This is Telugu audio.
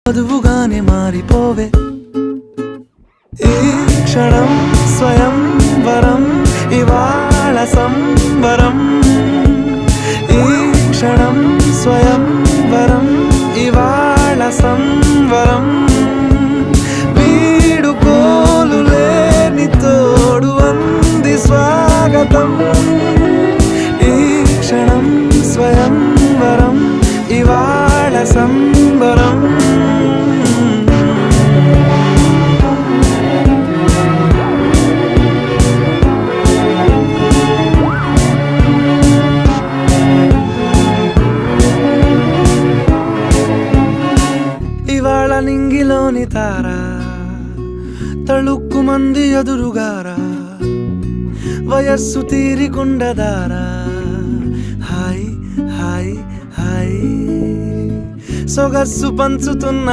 వధువుగానే మారిపోవే ఈ క్షణం స్వయం వరం ఇవాళ సంబరం ఈ క్షణం స్వయం వరం ఇవాళ సంవరం వీడుకోలు లేని తోడు అంది స్వాగతం ఈ క్షణం స్వయం వరం ఇవాళ సంబరం ఇవాళ నింగిలోని తారా తళుక్కు మంది ఎదురుగారా వయస్సు తీరికుండదారా హాయ్ హాయ్ హాయ్ సొగస్సు పంచుతున్న